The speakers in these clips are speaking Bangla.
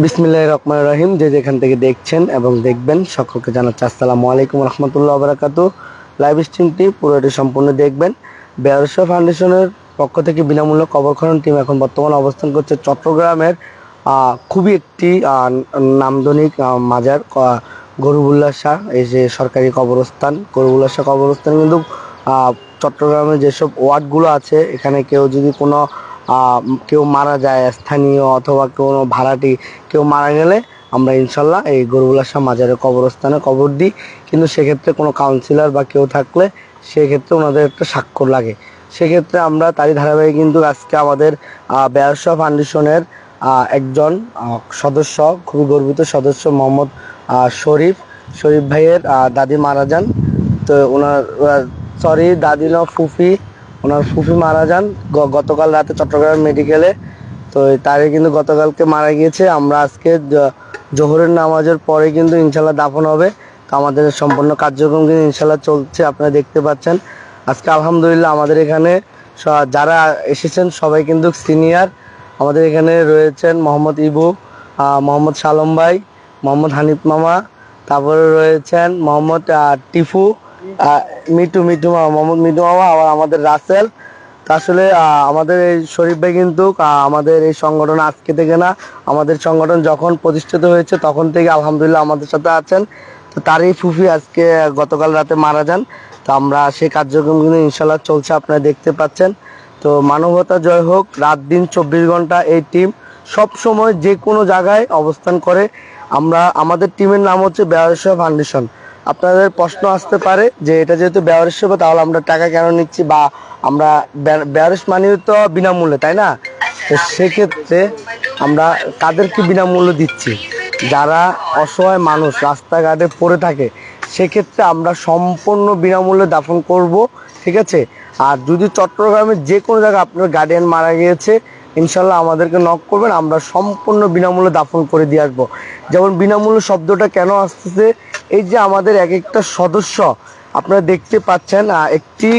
বিসমিল্লাহির রহমানির রহিম। যে যেখান থেকে দেখছেন এবং দেখবেন সকলকে জানাচ্ছি আসসালামু আলাইকুম রহমতুল্লাহ বারাকাতু। লাইভ স্ট্রিমটি পুরোটি সম্পূর্ণ দেখবেন। বেয়ারুশা ফাউন্ডেশনের পক্ষ থেকে বিনামূল্যে কবর খনন টিম এখন বর্তমানে অবস্থান করছে চট্টগ্রামের খুবই একটি নান্দনিক মাজার গরুবুল্লাহ শাহ। এই যে সরকারি কবরস্থান গরুবুল্লাহ শাহ কবরস্থান কিন্তু চট্টগ্রামে যেসব ওয়ার্ডগুলো আছে এখানে কেউ যদি কোনো কেউ মারা যায় স্থানীয় অথবা কোনো ভাড়াটি কেউ মারা গেলে আমরা ইনশাল্লাহ এই গরুবুল্লাহ শাহ মাজারের কবরস্থানে কবর দিই। কিন্তু সেক্ষেত্রে কোনো কাউন্সিলর বা কেউ থাকলে সেক্ষেত্রে ওনাদের একটা স্বাক্ষর লাগে। সেক্ষেত্রে আমরা তারই ধারাবাহিক কিন্তু আজকে আমাদের বেয়ারুশা ফাউন্ডেশনের একজন সদস্য, খুবই গর্বিত সদস্য মোহাম্মদ শরীফ শরীফ ভাইয়ের দাদি মারা যান। তো ওনার সরি দাদি না ফুফি, ওনার ফুফি মারা যান গতকাল রাতে চট্টগ্রাম মেডিকেলে। তো তারে কিন্তু গতকালকে মারা গিয়েছে। আমরা আজকে জোহরের নামাজের পরে কিন্তু ইনশাল্লাহ দাফন হবে। তো আমাদের সম্পূর্ণ কার্যক্রম কিন্তু ইনশাল্লাহ চলছে, আপনারা দেখতে পাচ্ছেন। আজকে আলহামদুলিল্লাহ আমাদের এখানে যারা এসেছেন সবাই কিন্তু সিনিয়র। আমাদের এখানে রয়েছেন মোহাম্মদ ইবু, মোহাম্মদ সালম ভাই, মোহাম্মদ হানিফ মামা, তারপরে রয়েছেন মোহাম্মদ টিফু, মিটু মিটু মামা, মোহাম্মদ মিটু মামা, আবার আমাদের রাসেল। তো আসলে আমাদের এই শরীফ ভাই কিন্তু আমাদের এই সংগঠন আজকে থেকে না, আমাদের সংগঠন যখন প্রতিষ্ঠিত হয়েছে তখন থেকে আলহামদুলিল্লাহ আমাদের সাথে আছেন। তো তারই ফুফি আজকে গতকাল রাতে মারা যান। তো আমরা সেই কার্যক্রম কিন্তু ইনশাল্লাহ চলছে, আপনারা দেখতে পাচ্ছেন। তো মানবতা জয় হোক, রাত দিন 24 ঘন্টা এই টিম সব সময় যে কোনো জায়গায় অবস্থান করে। আমাদের টিমের নাম হচ্ছে বেয়ারুশা ফাউন্ডেশন। আপনাদের প্রশ্ন আসতে পারে যে এটা যেহেতু বেয়ারুশ সেবা তাহলে আমরা টাকা কেন নিচ্ছি, বা আমরা বেয়ারুশ মানেও তো বিনামূল্যে, তাই না? তো সেক্ষেত্রে আমরা কাদেরকে বিনামূল্য দিচ্ছি? যারা অসহায় মানুষ রাস্তাঘাটে পড়ে থাকে, সেক্ষেত্রে আমরা সম্পূর্ণ বিনামূল্যে দাফন করব, ঠিক আছে? আর যদি চট্টগ্রামের যে কোনো জায়গায় আপনার গার্ডিয়ান মারা গিয়েছে, ইনশাল্লাহ আমাদেরকে নক করবেন, আমরা সম্পূর্ণ বিনামূল্যে দাফন করে দিয়ে আসবো। যেমন বিনামূল্য শব্দটা কেন আসতেছে, এই যে আমাদের এক একটা সদস্য আপনারা দেখতে পাচ্ছেন, একটি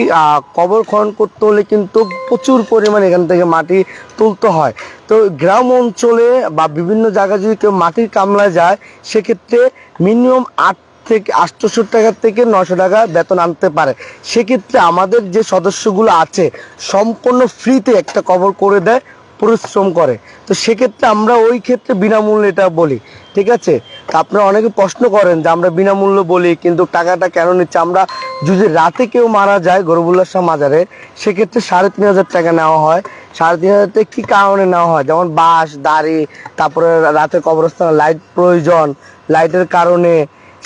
কবর খনন করতে হলে কিন্তু প্রচুর পরিমাণ এখান থেকে মাটি তুলতে হয়। তো গ্রাম অঞ্চলে বা বিভিন্ন জায়গায় যদি কেউ মাটির কামলায় যায়, সেক্ষেত্রে মিনিমাম 800 টাকা থেকে 900 টাকা বেতন আনতে পারে। সেক্ষেত্রে আমাদের যে সদস্যগুলো আছে সম্পূর্ণ ফ্রিতে একটা কবর করে দেয়, পরিশ্রম করে। তো সেক্ষেত্রে আমরা ওই ক্ষেত্রে বিনামূল্যে এটা বলি, ঠিক আছে? তা আপনারা অনেকে প্রশ্ন করেন যে আমরা বিনামূল্য বলি কিন্তু টাকাটা কেন নিচ্ছে। আমরা যদি রাতে কেউ মারা যায় গরুবুল্লাহ শাহ মাজারে, সেক্ষেত্রে 3500 টাকা নেওয়া হয়। 3500 টাকা কী কারণে নেওয়া হয়? যেমন বাঁশ দাড়ি, তারপরে রাতের কবরস্থানে লাইট প্রয়োজন, লাইটের কারণে,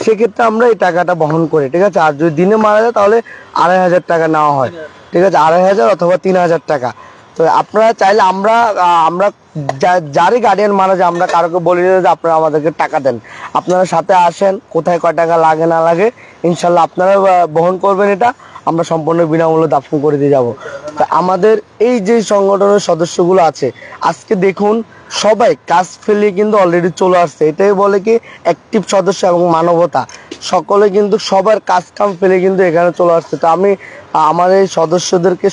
সেক্ষেত্রে আমরা এই টাকাটা বহন করি, ঠিক আছে? আর যদি দিনে মারা যায় তাহলে 2500 টাকা নেওয়া হয়, ঠিক আছে? 2500 অথবা 3000 টাকা। তো আপনারা চাইলে আমরা আমরা যারই গার্ডিয়ান মারা যায় আমরা কারোকে বলি না যে আপনারা আমাদেরকে টাকা দেন। আপনারা সাথে আসেন, কোথায় কয় টাকা লাগে না লাগে ইনশাল্লাহ আপনারা বহন করবেন, এটা আমরা সম্পূর্ণ বিনামূল্যে দাফন করে দিয়ে যাব। তা আমাদের এই যে সংগঠনের সদস্যগুলো আছে আজকে দেখুন সবাই কাজ ফেলিয়ে কিন্তু অলরেডি চলে আসছে। এটাই বলে কি অ্যাক্টিভ সদস্য এবং মানবতা। সকলে কিন্তু সবার কাজ কাম ফেলে কিন্তু এখানে চলে আসছে। তো আমি আমার এই সদস্যদেরকে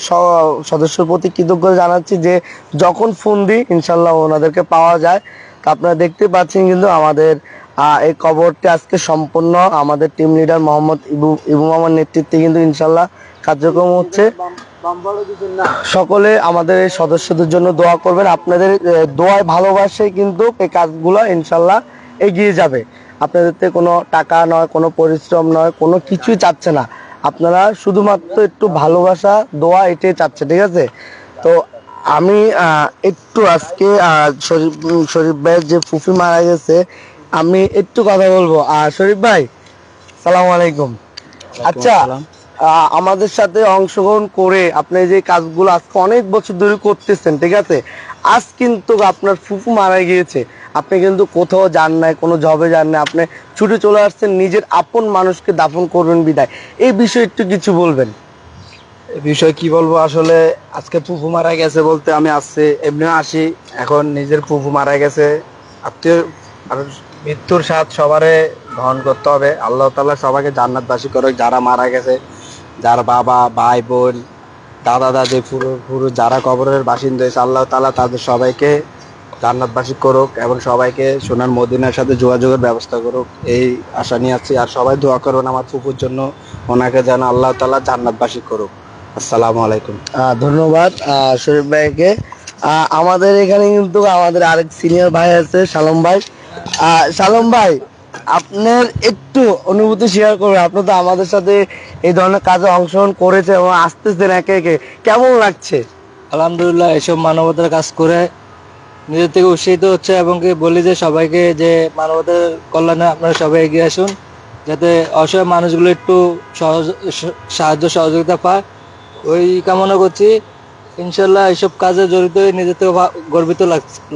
সদস্যর প্রতি কৃতজ্ঞতা জানাচ্ছি যে যখন ফোন দিই ইনশাল্লাহ ওনাদেরকে পাওয়া যায়। তো আপনারা দেখতে পাচ্ছেন কিন্তু আমাদের এই কবরটি আজকে সম্পূর্ণ আমাদের টিম লিডার মোহাম্মদ ইবু মামার নেতৃত্বে কিন্তু ইনশাল্লাহ কার্যক্রম হচ্ছে। সকলে আমাদের এই সদস্যদের জন্য দোয়া করবেন। আপনাদের দোয়ায় ভালোবাসায় কিন্তু এই কাজগুলো ইনশাল্লাহ এগিয়ে যাবে। আপনাদের কোনো টাকা নয়, কোনো পরিশ্রম নয়, কোনো কিছুই চাচ্ছে না। আপনারা শুধুমাত্র একটু ভালোবাসা দোয়া এটাই চাচ্ছে, ঠিক আছে? তো আমি একটু আজকে শরীফ ভাইয়ের যে ফুফি মারা গেছে আমি একটু কথা বলবো। শরীফ ভাই, সালাম আলাইকুম। আচ্ছা, আমাদের সাথে অংশগ্রহণ করে আপনি যে কাজগুলো আজকে অনেক বছর ধরে করতেছেন, ঠিক আছে? আজ কিন্তু আপনার ফুফু মারা গিয়েছে, আপনি কিন্তু কোথাও যান নাই, কোনো জবে যান নাই, আপনি ছুটে চলে আসছেন নিজের আপন মানুষকে দাফন করবেন বিদায়। এই বিষয়ে একটু কিছু বলবেন। এই বিষয়ে কি বলবো, আসলে আজকে ফুফু মারা গেছে বলতে আমি আসছি এমনি আসি, এখন নিজের ফুফু মারা গেছে, আত্মীয় আর মৃত্যুর স্বাদ সবারে গ্রহণ করতে হবে। আল্লাহ তাআলা সবাইকে জান্নাতবাসী করে, যারা মারা গেছে, যার বাবা ভাই বোন দাদা দাদি পুরো পুরো যারা কবরের বাসিন্দা হয়েছে, আল্লাহ তাআলা তাদের সবাইকে জান্নাতবাসী করুক এবং সবাইকে সোনার মদিনার সাথে যোগাযোগের ব্যবস্থা করুক, এই আশা নিয়ে আছি। আর সবাই দোয়া করবেন আমার ফুফুর জন্য, ওনাকে যেন আল্লাহ তাআলা জান্নাতবাসী করুক। আসসালামু আলাইকুম। ধন্যবাদ শরীফ ভাইকে। আমাদের এখানে কিন্তু আমাদের আরেক সিনিয়র ভাই আছে, শালম ভাই। শালম ভাই, আপনার একটু অনুভূতি শেয়ার করবেন। আপনি তো আমাদের সাথে এই ধরনের কাজে অংশগ্রহণ করেছেন এবং আসতেছেন একে একে, কেমন লাগছে? আলহামদুলিল্লাহ, এসব মানবতার কাজ করে নিজের থেকে উৎসাহিত হচ্ছে এবং কি বলি যে সবাইকে যে মানবতার কল্যাণে আপনারা সবাই এগিয়ে আসুন, যাতে অসহায় মানুষগুলো একটু সাহায্য সহযোগিতা পায়, ওই কামনা করছি। ইনশাল্লাহ এইসব কাজে জড়িত হয়ে নিজের থেকে গর্বিত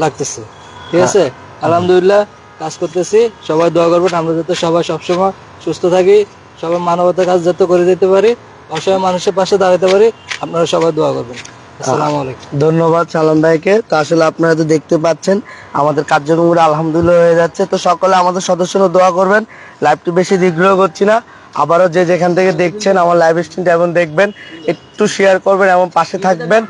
লাগতেছে। ঠিক আছে, আলহামদুলিল্লাহ কাজ করতেছি। সবাই দোয়া করবেন আমরা যাতে সবাই সবসময় সুস্থ থাকি, সবাই মানবতার কাজ যাতে করে যেতে পারি, অসহায় মানুষের পাশে দাঁড়াতে পারি। আপনারা সবাই দোয়া করবেন। আসসালামু আলাইকুম। ধন্যবাদ সালাম ভাইকে। তো আসলে আপনারা তো দেখতে পাচ্ছেন আমাদের কার্যক্রমগুলো আলহামদুলিল্লাহ হয়ে যাচ্ছে। তো সকলে আমাদের সদস্যরা দোয়া করবেন। লাইভটি বেশি দীর্ঘ করছি না, আবারও যে যেখান থেকে দেখছেন আমার লাইভ স্ট্রিমটা এবং দেখবেন, একটু শেয়ার করবেন এবং পাশে থাকবেন।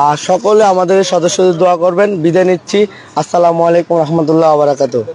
আর সকলে আমাদের সদস্যদের দোয়া করবেন। বিদায় নিচ্ছি। আসসালামু আলাইকুম রহমতুল্লাহ বারাকাতুহু।